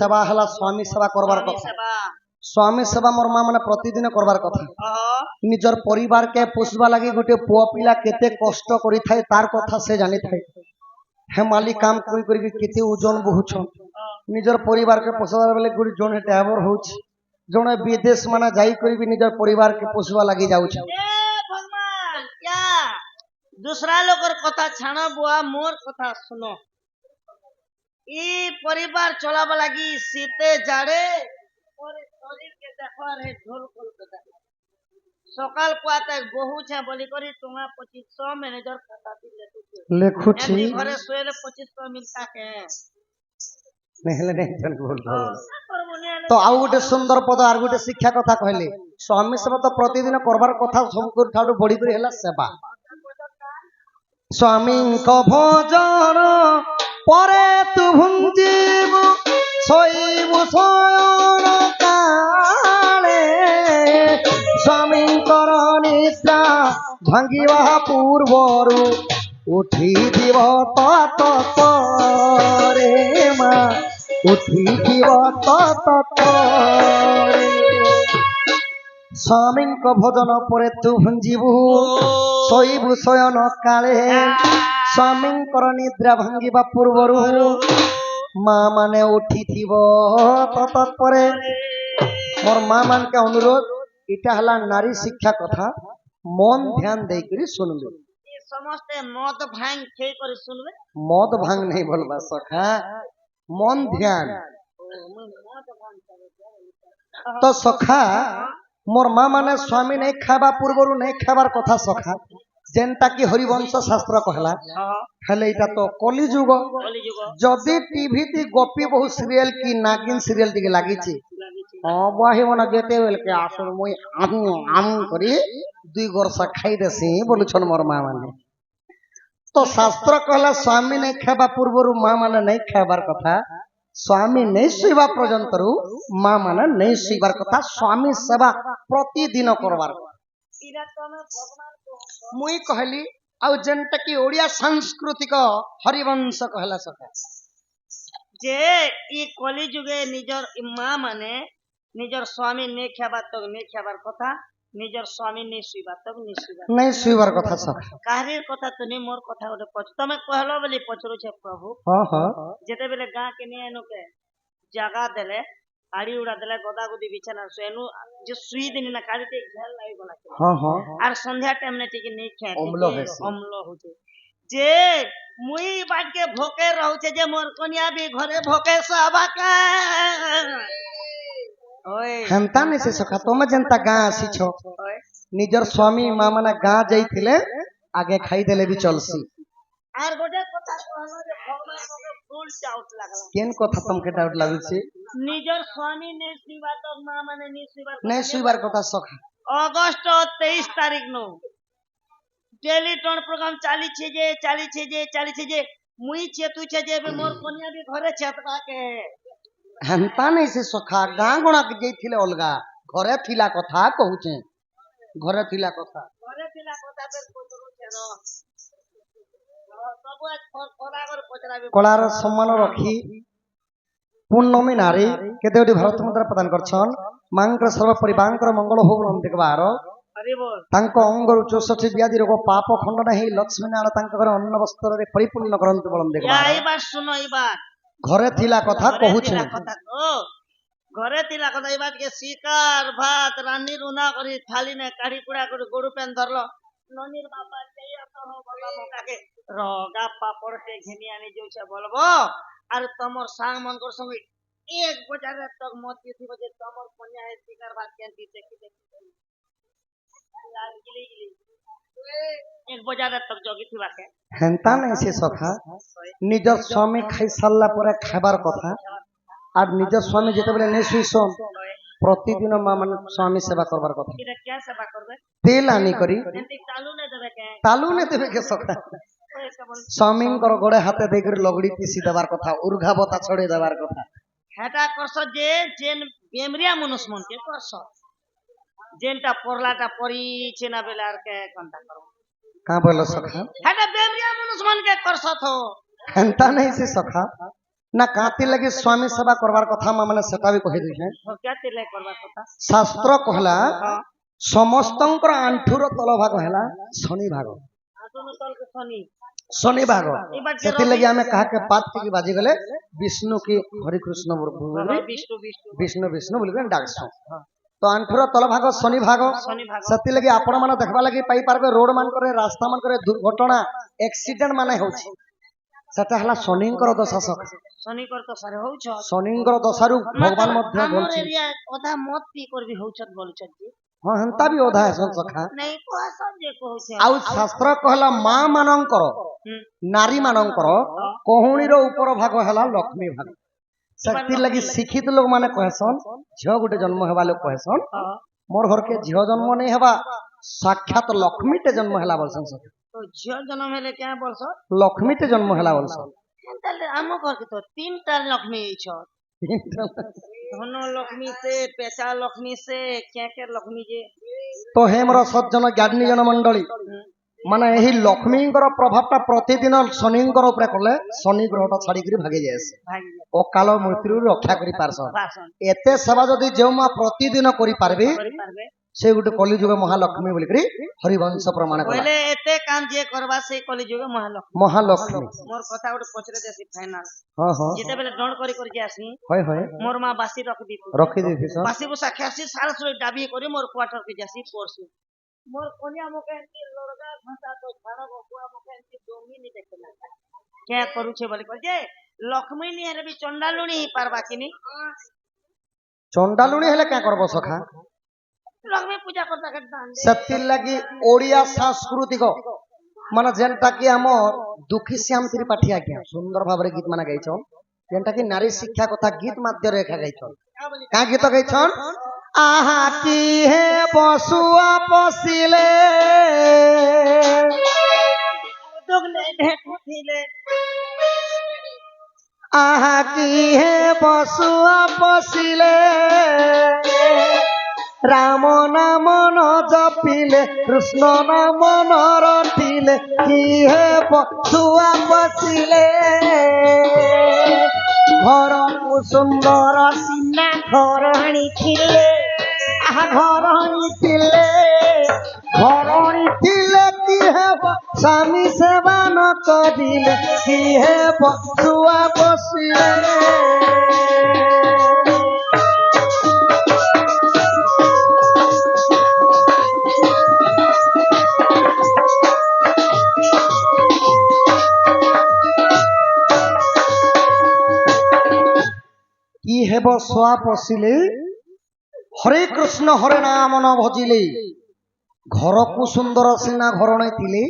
सेवा हला स्वामी सेवा करबार स्वामी कथा सेवा स्वामी सेवा मोर मां माने प्रतिदिन करबार कथा ओहो निजर परिवार के पोषबा लगी गोटे पुआ पिला केते कष्ट करि थाए तार कथा से जानि थाए हेमाली काम करि करि केते ओजन बहुछ निजर परिवार के पोषबा बेले गुडी जोन ड्राइवर होछ जोने विदेश माने जाई करि भी निजर परिवार के पोषबा लगी जाउछ ए भगवान क्या दूसरा लोगर कथा छाणो बुआ मोर कथा सुनो ई परिवार चलाबा लगी शीते जाड़े और शरीर के देखो रे ढोल खोल के देखो सकाल पाते बहु छे बोली करी टोंगा 2500 मैनेजर खाता दिले लेखुछि एमनी घरे सोएले 2500 मिलता के नेहले नहीं जन बोल तो आउ गोटे सुंदर पद आर गोटे शिक्षा कथा कहले स्वामी सेवा तो प्रतिदिन करबार कथा सब ठाडू बड़ी करी हला सेवा स्वामी को भोजन परे तु भुंजीब सोईबु सोयन काले स्वामी कर निद्रा भांगिवा पूर्वरु उठी दिव तत रे मा उठी दिव तत स्वामी को भोजन परे तु भुंजीबु सोईबु सोयन काले स्वामी कर निद्रा भांगिबा पूर्वरु माँ माने उठी तत्परे मोर माँ मान के अनुरोध इटा हला नारी शिक्षा कथा मन ध्यान दे करी सुनबे समस्ते मद भांग खे कर सुनबे मद भांग नहीं बोलबा सखा मन ध्यान तो सखा मोर माँ माने स्वामी नहीं खाबा पूर्वरु नहीं खाबार कथा सखा जेनटा की हरिवंश शास्त्र कहला हेले इटा तो कली जुग जदि टीवी ती गोपी बहु सीरियल की नागिन सीरियल ती लागी छी बाही मना जेते बेल के आसर मुई आम करी दुई गोरसा खाई देसी बोलुछन मोर मां माने तो शास्त्र कहला स्वामी नहीं खाबा पूर्वरु मां माने नहीं खाबार कथा स्वामी नहीं सुइबा पर्यंतरु मां माने नहीं सुइबार कथा स्वामी सेवा प्रतिदिन करबार मुई कहली आउ जेनटा की ओडिया सांस्कृतिक हरिवंश कहला सका जे ई कली जुगे निजर मां माने निजर स्वामी ने खाबा तक ने खाबार कथा निजर स्वामी ने सुइबा तक नहीं सुइबार कथा सका काहरीर कथा तो नहीं मोर कथा ओटे पछ तमे कहलो बोली पछरो छे प्रभु हां हां जेते बेले गां के ने एनो के जगह देले आड़ी उड़ा देले गदा गुदी बिछाना सेनु जे सुई दिनी ना काली ते घेल लाई गला हां हां आर संध्या टाइम ने टिके नहीं खाए अम्ल होचे जे मुई बाट के भोके रहू छे जे मोर कन्या भी घरे भोके साबा का ओए हंता नहीं से सखा तुम जनता गां आसी छो निजर स्वामी मां माने गां जाईथिले आगे खाई देले भी चलसी आर गोटे कथा कहलो जे भगवान के फुल डाउट लागला केन कथा तुमके डाउट लागुची निजर स्वामी ने सुइबा तो मां माने नहीं सुइबार कथा सखा अगस्त 23 तारीख नो टेलीटोन प्रोग्राम चाली छे जे मुई छे तू छे जे मोर कन्या भी घरे छतका के हंता नहीं से सखा गां गोणा के जईथिले अलगा घरे थिला कथा कहूचे घरे थिला कथा पे पोतरू छे न सब कोलागर पचराबे कोलार सम्मान रखी पूर्णमी नारी केतेटी भारत मुद्रा प्रदान करछन मांकर सर्वोपरि बांकर मंगल हो बोल देखबार तांको अंगरु 64 व्याधि रोग पाप खंडन हे लक्ष्मी नारायण तांको घर अन्न वस्त्र रे परिपूर्ण करंत बोल देखबार ई बात सुनो ई बात घरे थिला कथा कहूचे घरे थिला कथा ई बात के शिकार भात रानी रुना करी थाली ने काढ़ी कुड़ा कर गोरु पेन धरलो ननीर बाबा के तो हो बोला मोका के रगा पापड़ के घिनी आनी जो छे बोलबो आर तमर सांग मन कर संग एक बजार तक मत थी बजे तमर कन्या है शिकार भात के पीछे एक बजार तक जगी थी बाके हेंता नहीं से सखा निजर स्वामी खाई सारला परे खाबार कथा आर निजर स्वामी जेते बेले नै सुइसन प्रतिदिन मां मन स्वामी सेवा करबार कथा इरा क्या सेवा करबे तेल आनी करी तालू ने देबे के सखा स्वामी कर गोड़े हाथे दे कर लगड़ी पीसी देबार कथा उर्घा बता छोड़े देबार कथा हेटा करस जे जेन बेमरिया मनुष्य मन के करस जेनटा परलाटा परी छेना बेलार के कंटा करो का बोलो सखा हेटा बेमरिया मनुष्य मन के करस थो हंता नहीं से सखा ना काती लगी स्वामी सेवा करवार कथा माने सेटा भी कहि दिछे हो क्या तिले करबा कथा शास्त्र कहला हां समस्तंकर आंठुर तल भाग हैला शनि भाग आतुन तल के शनि शनि भाग ई बात सेति लगी हमें कहा के पात की बाजी गले विष्णु की हरि कृष्ण बोल विष्णु विष्णु विष्णु विष्णु बोल डाकसु तो आंठुर तल भाग शनि भाग शनि भाग सेति लगी आपण माने देखबा लगी पाई पारबे रोड मान करे रास्ता मान करे दुर्घटना एक्सीडेंट माने होछि सेटा हला शनिंकर दशा सख शनि कर तो सारे होछ शनिंकर दशारु भगवान मध्य हमर बोलछि एरिया ओधा मत पी कर भी होछत बोलछत जी हां हंता भी ओधा है सखा नहीं को समझे कहउछे आउ शास्त्र कहला मां मानंकर नारी मानंकर कहुणीर ऊपर भाग हैला लक्ष्मी भाग शक्ति लगी शिक्षित लोग माने कहसन झियो गुटे जन्म हेबा लोग कहसन मोर घर के झियो जन्म नहीं हेबा साक्षात लक्ष्मी टे जन्म हैला बोलसन सब तो झियो जन्म हेले क्या बोलछ लक्ष्मी टे जन्म हैला बोलसन ताले हम घर के तो तीन टा लक्ष्मी छ धन लक्ष्मी से पेशा लक्ष्मी से क्या क्या लक्ष्मी जे तो हेमर सज्जन ज्ञानी जन मंडली माने एही लक्ष्मींकर प्रभावटा प्रतिदिन शनिंकर उपरे कले शनि ग्रहटा छाड़ी करी भागे जायसे भागी अकाल मृत्यु रक्षा करी पारसन भाषण एते सेवा जदि जेउ मा प्रतिदिन करी पारबे करि पारबे से गुटे कलिजुग महालक्ष्मी बोली करी हरिवंश प्रमाण कला पहले एते काम जे करबा से कलिजुग महालक्ष्मी महालक्ष्मी मोर कथा उठ पचरे देसी फाइनल हां हां जेते बेले डण करी जासी होय होय मोर मां बासी रखी देथि सर बासी बुसा खासी साल सुई डाबी करी मोर क्वार्टर के जासी परसु मोर कोनिया मोके एंती लड़गा भाषा तो खाना बकुआ मोके एंती डोंगी नहीं देखना क्या करू छे बोले जे लक्ष्मी नि हेले भी चंडालुणी ही पारबा किनी चंडालुणी हेले क्या करबो सखा लक्ष्मी पूजा करता के दान दे सती लगी ओडिया सांस्कृतिक माने जेनटा कि हमर दुखी श्याम त्रिपाठी आज्ञा सुंदर भाबरे गीत माने गाइछन जेनटा कि नारी शिक्षा कथा गीत माध्यम रेखा गाइछन का गीत गाइछन आहा की हे बसुआ पसिले दुगने ढेकुथिले आहा की हे बसुआ पसिले राम नाम न जपिले कृष्ण नाम न रटिले की हे बसुआ पसिले घर को सुंदर सीना घरणी थिले घरणी थिले की हेब स्वामी सेवा न करिले की हेब छुआ बसिले की हेब छुआ पशिले हरे कृष्ण हरे नाम न भजिले घर को सुंदर सीना घर नहीं थिले